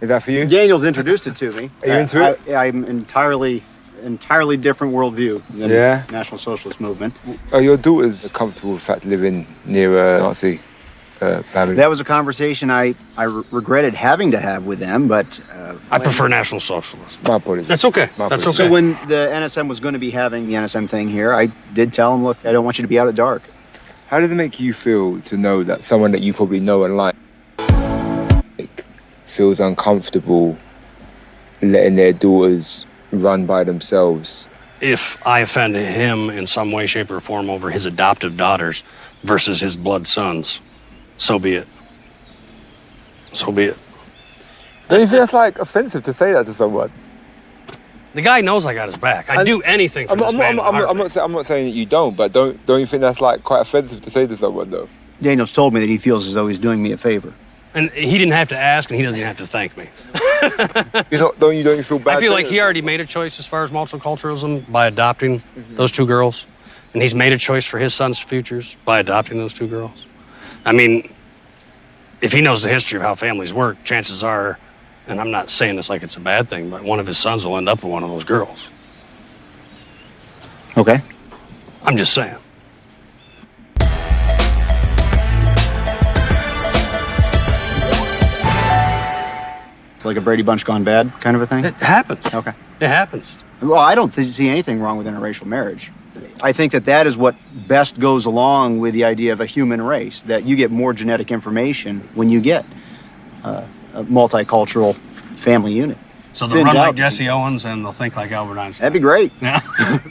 Is that for you? Daniel's introduced it to me. Are you into it? I'm entirely different worldview than the National Socialist movement. Are your daughters comfortable with the fact living near a Nazi family? That was a conversation I regretted having to have with them, but... I prefer National Socialist. My apologies. That's okay. That's okay. So when the NSM was going to be having the NSM thing here, I did tell them, look, I don't want you to be out at dark. How does it make you feel to know that someone that you probably know and like feels uncomfortable letting their daughters run by themselves? If I offended him in some way, shape, or form over his adoptive daughters versus his blood sons, so be it. So be it. Don't you think that's like offensive to say that to someone? The guy knows I got his back. I'd do anything for this man. I'm not saying that you don't, but don't you think that's like quite offensive to say to someone though? Daniel's told me that he feels as though he's doing me a favor. And he didn't have to ask, and he doesn't even have to thank me. Don't you feel bad? I feel like he already made a choice as far as multiculturalism by adopting those two girls. And he's made a choice for his son's futures by adopting those two girls. I mean, if he knows the history of how families work, chances are, and I'm not saying this like it's a bad thing, but one of his sons will end up with one of those girls. Okay. I'm just saying. It's like a Brady Bunch gone bad kind of a thing? It happens. Okay. It happens. Well, I don't see anything wrong with interracial marriage. I think that is what best goes along with the idea of a human race, that you get more genetic information when you get a multicultural family unit. So they'll run like Jesse Owens and they'll think like Albert Einstein. That'd be great. Yeah.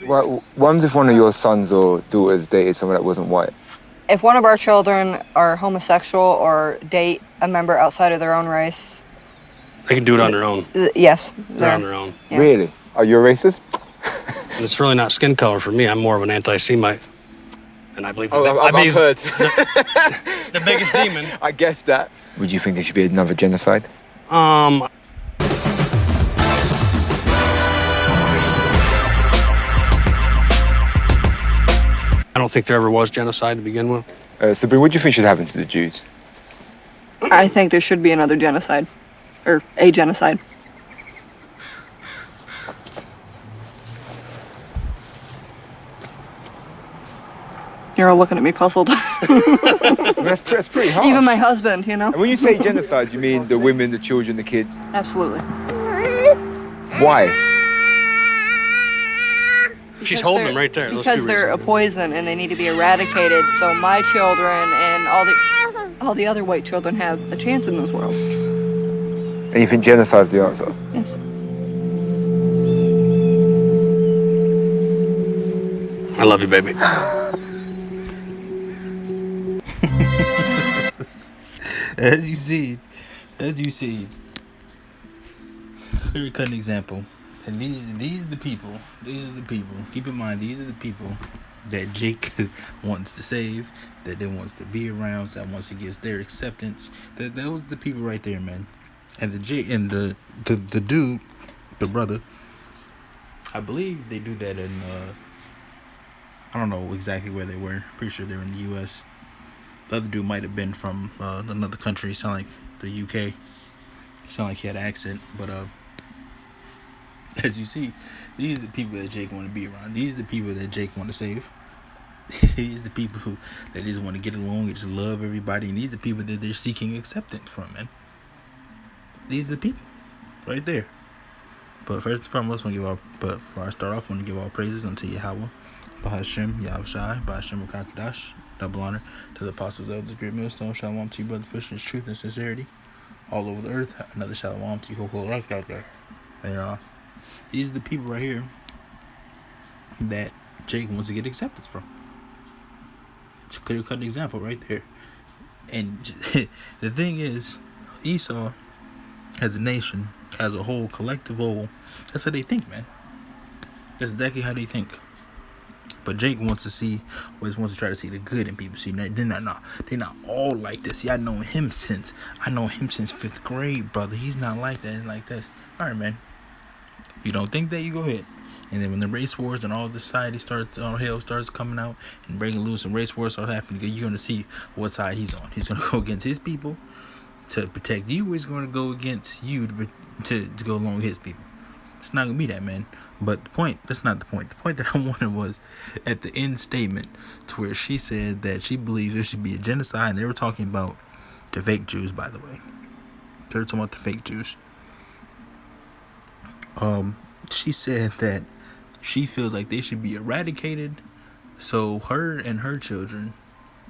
Well, what if one of your sons or daughters dated someone that wasn't white? If one of our children are homosexual or date a member outside of their own race... They can do it on their own. Yes. They're on their own. Yeah. Really? Are you a racist? And it's really not skin color for me. I'm more of an anti-Semite. And I believe I've heard. The biggest demon. I guess that. Would you think there should be another genocide? I don't think there ever was genocide to begin with. Sabrina, what do you think should happen to the Jews? I think there should be another genocide. Or a genocide. You're all looking at me puzzled. That's pretty hard. Even my husband, you know? And when you say genocide, you mean the women, the children, the kids? Absolutely. Why? She's holding them right there. Because they're a poison and they need to be eradicated so my children and all the other white children have a chance in this world. And you think genocide's the answer? Yes. I love you, baby. As you see, clear-cut example. And these are the people. Keep in mind, these are the people that Jake wants to save, that they wants to be around, that wants to get their acceptance. Those are the people right there, man. And the dude, the brother, I believe they do that in I don't know exactly where they were. Pretty sure they're in the U.S. The other dude might have been from another country. Sound like the UK. Sound like he had an accent, but as you see, these are the people that Jake want to be around. These are the people that Jake want to save. These are the people that just want to get along and just love everybody. And these are the people that they're seeking acceptance from, man. These are the people right there. But first and foremost, before I start off, I want to give all praises unto Yahweh, Bahashem, Yahushai, Bahashem Rakakadash. Double honor to the apostles of the Great Millstone. Shalom to you, brothers, pushing truth and sincerity all over the earth. Another shalom to you, Hoko Rock out there. And these are the people right here that Jake wants to get acceptance from. It's a clear-cut example right there. And the thing is, Esau, as a nation, as a whole, collective whole, that's how they think, man. That's exactly how they think. But Jake always wants to try to see the good in people. See, they're not all like this. See, I know him since 5th grade, brother. He's not like that. He's like this. All right, man. If you don't think that, you go ahead. And then when the race wars and all the society all hell starts coming out and breaking loose and race wars start happening, you're going to see what side he's on. He's going to go against his people to protect you is going to go against you to go along with his people. It's not going to be that, man. But that's not the point. The point that I wanted was at the end statement to where she said that she believes there should be a genocide. And they were talking about the fake Jews, by the way. They were talking about the fake Jews. She said that she feels like they should be eradicated so her and her children,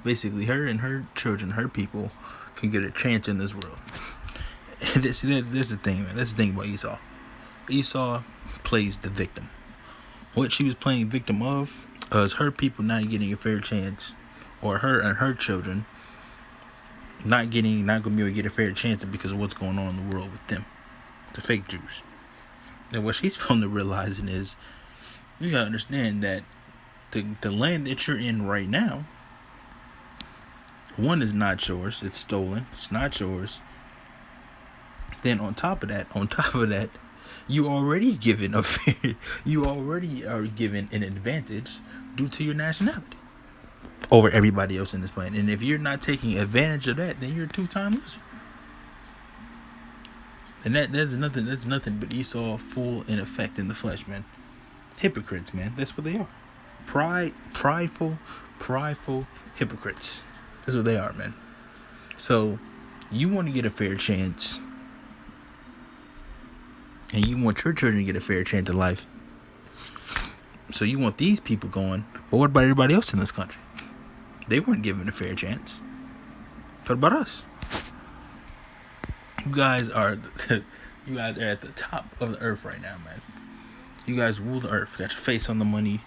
basically her and her children, her people, can get a chance in this world. And this is the thing, man. That's the thing about Esau. Esau plays the victim. What she was playing victim of is her people not getting a fair chance, or her and her children not going to be able to get a fair chance because of what's going on in the world with them, the fake Jews. And what she's come to realizing is, you gotta understand that the land that you're in right now, one, is not yours. It's stolen. It's not yours. Then on top of that, you already are given an advantage due to your nationality over everybody else in this planet. And if you're not taking advantage of that, then you're a two-time loser. And that's nothing but Esau full in effect in the flesh, man. Hypocrites, man. That's what they are. Prideful hypocrites. That's what they are, man. So you want to get a fair chance, and you want your children to get a fair chance at life. So you want these people going, but what about everybody else in this country? They weren't given a fair chance. What about us? You guys are at the top of the earth right now, man. You guys rule the earth. Got your face on the money.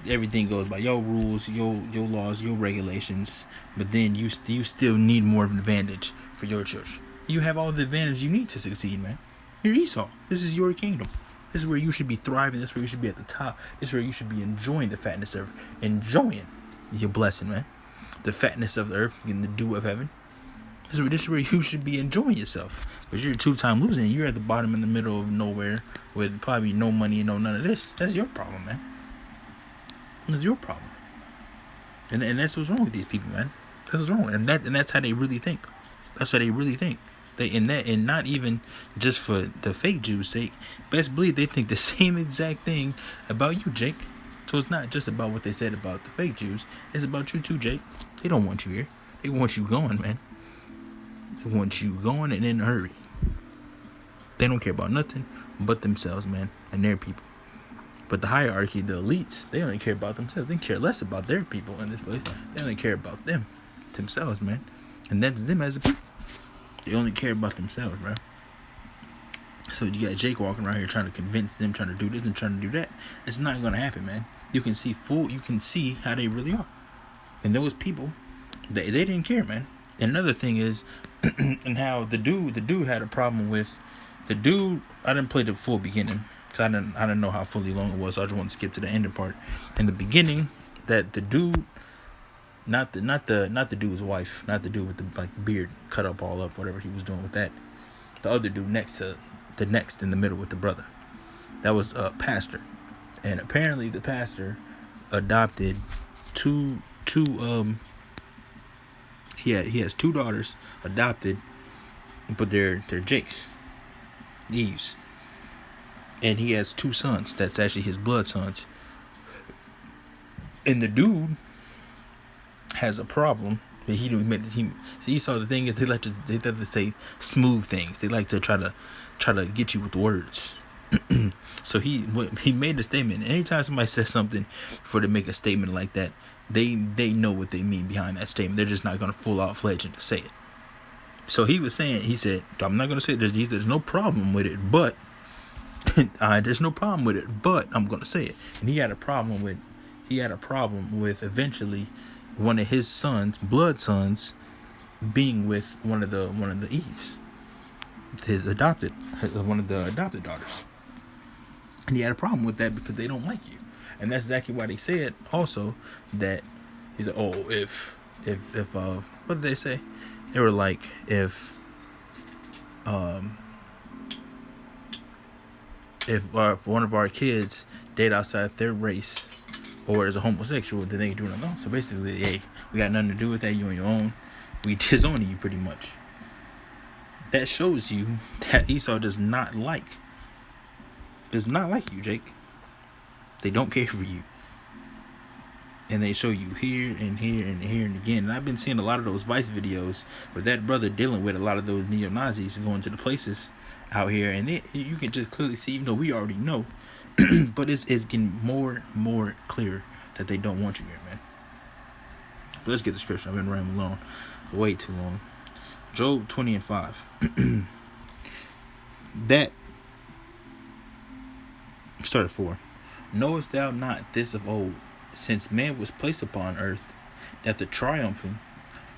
Everything goes by your rules, your laws, your regulations. But then you still need more of an advantage for your children. You have all the advantage you need to succeed, man. You're Esau. This is your kingdom. This is where you should be thriving. This is where you should be at the top. This is where you should be enjoying the fatness of enjoying your blessing, man. The fatness of the earth, getting the dew of heaven. This is where you should be enjoying yourself. But you're a two-time loser, and you're at the bottom in the middle of nowhere with probably no money and none of this. That's your problem, man. That's your problem. And that's what's wrong with these people, man. That's what's wrong. And that's how they really think. That's how they really think. And not even just for the fake Jews' sake. Best believe they think the same exact thing about you, Jake. So it's not just about what they said about the fake Jews. It's about you too, Jake. They don't want you here. They want you going, man. They want you going and in a hurry. They don't care about nothing but themselves, man, and their people. But the hierarchy, the elites, they only care about themselves. They care less about their people in this place. They only care about themselves, man. And that's them as a people. They only care about themselves, bro. So you got Jake walking around here trying to convince them, trying to do this and trying to do that. It's not gonna happen, man. You can see how they really are. And those people, they didn't care, man. And another thing is, and how the dude had a problem with the dude. I didn't play the full beginning because I didn't know how fully long it was. So I just want to skip to the ending part. In the beginning, that the dude, not the dude's wife, not the dude with the beard cut up all up, whatever he was doing with that. The other dude next in the middle with the brother, that was a pastor, and apparently the pastor adopted two. He has two daughters adopted, but they're Jake's, Eve's, and he has two sons. That's actually his blood sons. And the dude has a problem that he saw the thing is they like to say smooth things. They like to try to get you with words. So he made a statement. Anytime somebody says something, before they make a statement like that, they know what they mean behind that statement. They're just not going to full out fledge and say it. So he said, I'm not going to say it. There's no problem with it, but there's no problem with it, but I'm going to say it. And he had a problem with eventually one of his sons, blood sons, being with one of the Eves, one of the adopted daughters. And he had a problem with that because they don't like you. And that's exactly why they said also that he said, oh, if what did they say? They were like, if one of our kids date outside their race or is a homosexual, then they can do nothing. So basically, hey, we got nothing to do with that. You on your own. We disowning you pretty much. that shows you that Esau does not like you, Jake. They don't care for you. And they show you here and here and here and again. And I've been seeing a lot of those Vice videos where that brother dealing with a lot of those neo-Nazis going to the places out here. And you can just clearly see, even though we already know, but it's getting more clear that they don't want you here, man. But let's get the scripture. I've been rambling on way too long. Job 20:5. That, start at 4. Knowest thou not this of old, since man was placed upon earth, that the triumphing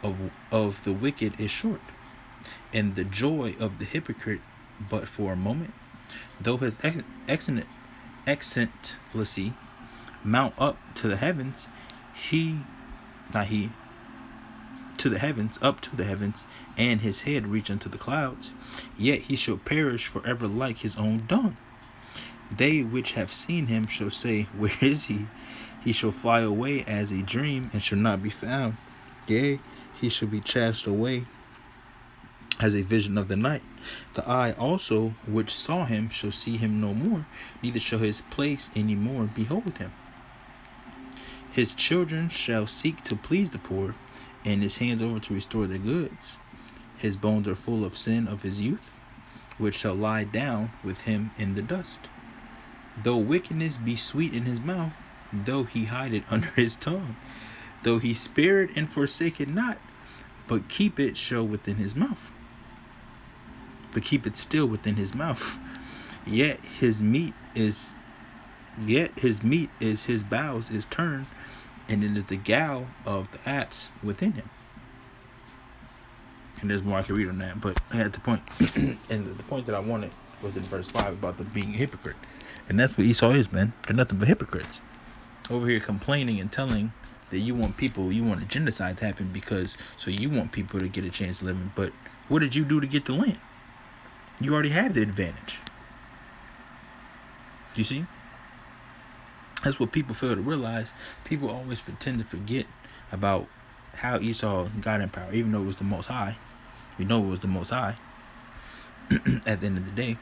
of the wicked is short, and the joy of the hypocrite but for a moment? Though his excellency mount up to the heavens, up to the heavens, and his head reach unto the clouds, yet he shall perish forever like his own dung. They which have seen him shall say, where is he? He shall fly away as a dream, and shall not be found. Yea, he shall be cast away as a vision of the night. The eye also which saw him shall see him no more, neither shall his place any more behold him. His children shall seek to please the poor, and his hands over to restore their goods. His bones are full of sin of his youth, which shall lie down with him in the dust. Though wickedness be sweet in his mouth, though he hide it under his tongue, though he spare it and forsake it not, but keep it still within his mouth. Yet his meat is his bowels is turned, and it is the gall of the apes within him. And there's more I can read on that, but I had the point. And the point that I wanted was in verse 5 about them being a hypocrite. And that's what Esau is, man. They're nothing but hypocrites. Over here complaining and telling that you want a genocide to happen so you want people to get a chance of living. But what did you do to get the land? You already have the advantage. You see? That's what people fail to realize. People always tend to forget about how Esau got in power, even though it was the Most High. We know it was the Most High. At the end of the day,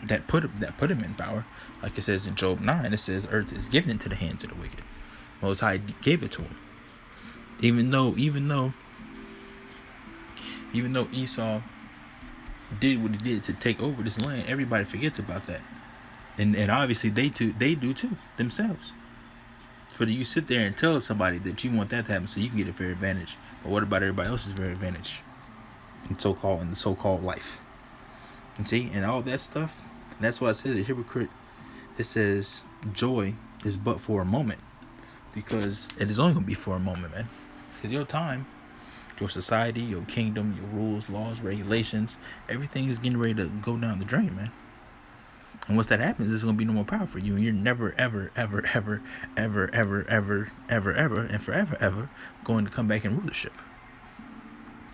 that put him in power. Like it says in Job 9, it says earth is given into the hands of the wicked. Most High gave it to him. Even though Esau did what he did to take over this land, everybody forgets about that. And obviously they do too themselves. For you sit there and tell somebody that you want that to happen so you can get a fair advantage. But what about everybody else's fair advantage in the so-called life? And see, and all that stuff, that's why it says a hypocrite. It says joy is but for a moment, because it is only going to be for a moment, man. Because your time, your society, your kingdom, your rules, laws, regulations, everything is getting ready to go down the drain, man. And once that happens, there's going to be no more power for you, and you're never, ever, ever, ever, ever, ever, ever, ever, ever, and forever, ever going to come back in rulership.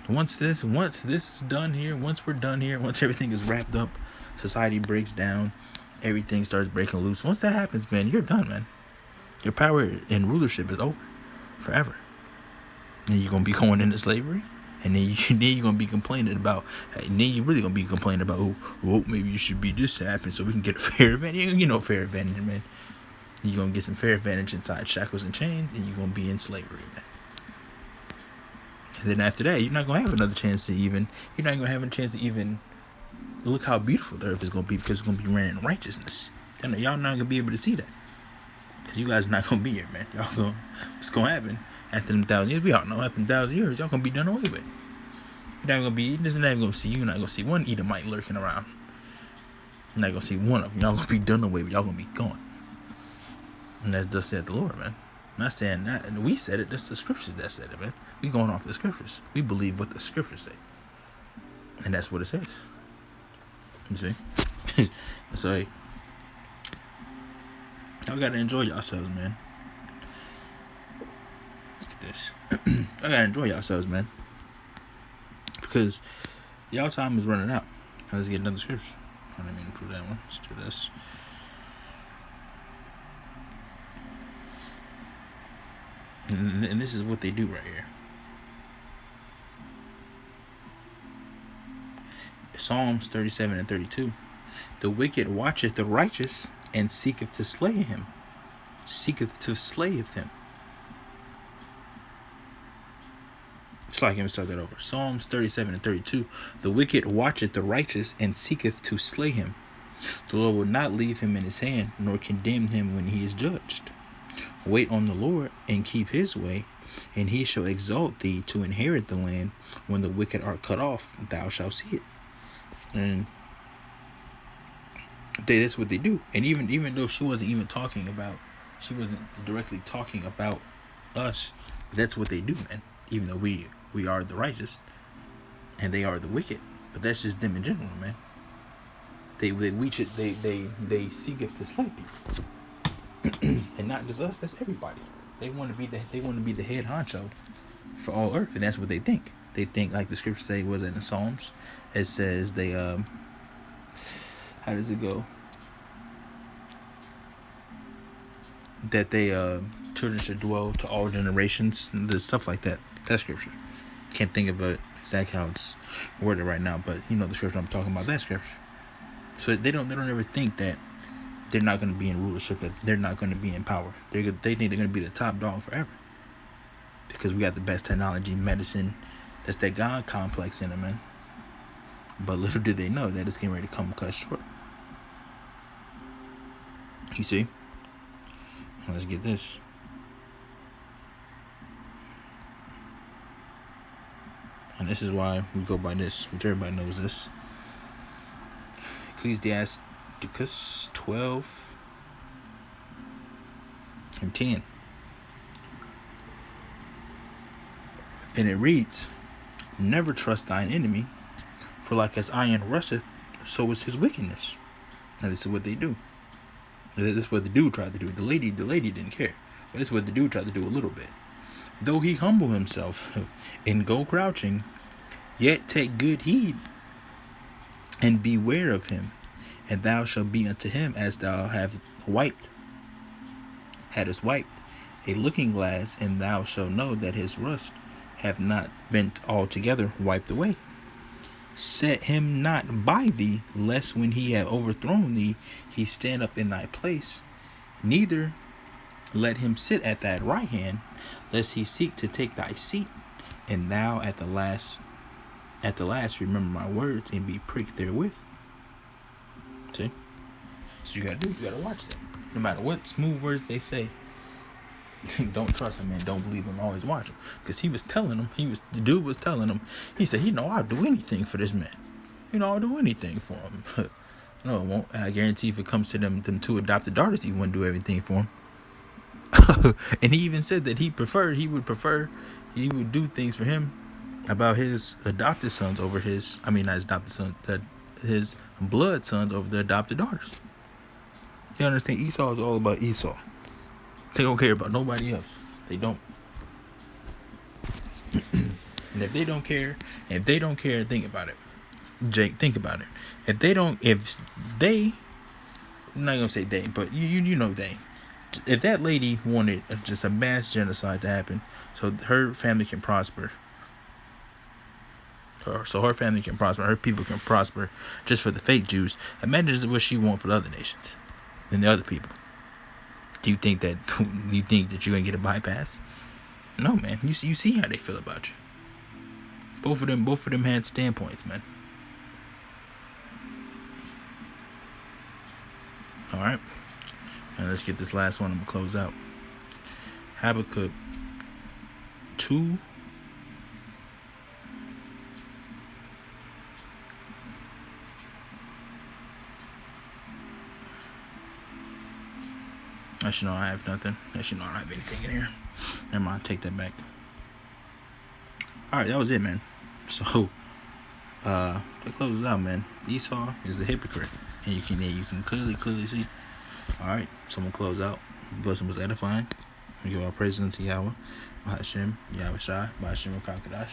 Once this is done here, once we're done here, once everything is wrapped up, society breaks down, everything starts breaking loose. Once that happens, man, you're done, man. Your power in rulership is over forever. And you're gonna be going into slavery, and then you're gonna be complaining about. And then you're really gonna be complaining about, maybe you should be this to happen so we can get a fair advantage. You know, fair advantage, man. You're gonna get some fair advantage inside shackles and chains, and you're gonna be in slavery, man. And then after that, you're not gonna have another chance to even. You're not gonna have a chance to even look how beautiful the earth is gonna be, because it's gonna be ran in righteousness. And y'all not gonna be able to see that, because you guys are not gonna be here, man. What's gonna happen after them 1,000 years? We all know after them 1,000 years, y'all gonna be done away with. You're not gonna be. This is not even gonna see you. You're not gonna see one Edomite lurking around. You're not gonna see one of them. Y'all gonna be done away with. Y'all gonna be gone. And that's thus said the Lord, man. I'm not saying that. And we said it. That's the scriptures that said it, man. We going off the scriptures. We believe what the scriptures say, and that's what it says. You see? So hey, y'all gotta enjoy yourselves, man. Look at this. Y'all gotta enjoy yourselves, man, because y'all time is running out. Now let's get another scripture. I didn't mean to prove that one. Let's do this. And this is what they do right here. Psalms 37 and 32. The wicked watcheth the righteous and seeketh to slay him. Seeketh to slay him. It's like him start that over. Psalms 37 and 32. The wicked watcheth the righteous and seeketh to slay him. The Lord will not leave him in his hand, nor condemn him when he is judged. Wait on the Lord and keep his way, and he shall exalt thee to inherit the land. When the wicked are cut off, thou shalt see it. And that's what they do. And even though she wasn't directly talking about us, that's what they do, man. Even though we are the righteous and they are the wicked, but that's just them in general, man. They seeketh to slay people, and not just us. That's everybody. They want to be the head honcho for all earth, and that's what they think. They think, like the scripture say, was it in Psalms? It says they how does it go? That they children should dwell to all generations, and the stuff like that. That scripture. Can't think of exactly how it's worded right now, but you know the scripture I'm talking about. That scripture. So they don't ever think that they're not going to be in rulership, that they're not going to be in power. They think they're going to be the top dog forever because we got the best technology, medicine. That's that God complex in them, man. But little did they know that it's getting ready to come cut short. You see? Let's get this. And this is why we go by this, which everybody knows this. Ecclesiasticus 12 and 10. And it reads, never trust thine enemy, for like as iron rusteth, so is his wickedness. Now this is what they do. This is what the dude tried to do. The lady didn't care. But this is what the dude tried to do a little bit. Though he humble himself and go crouching, yet take good heed and beware of him, and thou shalt be unto him as thou hadst wiped a looking glass, and thou shalt know that his rust have not been altogether wiped away. Set him not by thee, lest when he have overthrown thee, he stand up in thy place. Neither let him sit at thy right hand, lest he seek to take thy seat, and thou at the last remember my words and be pricked therewith. See? So you gotta do. You gotta watch them. No matter what smooth words they say, don't trust him and don't believe him. Always watch him, because he was telling him. The dude was telling him. He said, I'll do anything for this man. I'll do anything for him. No, it won't. I guarantee if it comes to them two adopted daughters, he wouldn't do everything for him. And he even said that he would do things for him about his adopted sons over his blood sons over the adopted daughters. You understand? Esau is all about Esau. They don't care about nobody else. They don't. And if they don't care, think about it. Jake, think about it. I'm not gonna say they, but you know they. If that lady wanted just a mass genocide to happen, so her family can prosper, her people can prosper, just for the fake Jews, imagine what she wants for the other nations and the other people. Do you think that you're gonna get a bypass? No, man. You see how they feel about you. Both of them had standpoints, man. All right. Now let's get this last one. I'm gonna close out. Habakkuk 2. Actually, no, I have nothing. Actually, no, I don't have anything in here. Never mind, take that back. Alright, that was it, man. So, to close it out, man, Esau is the hypocrite. And you can clearly see. Alright, so I'm going to close out. The blessing was edifying. We give our praises unto Yahweh, Hashem, Yahweh Shai, Hashem Kakadash.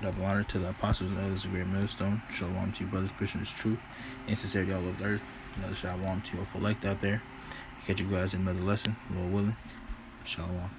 Double honor to the apostles and others of great millstone. Shalom to you, brothers, pushing this truth and sincerity all over the earth. Another shalom to your full elect out there. Catch you guys in another lesson, Lord willing. Shalom.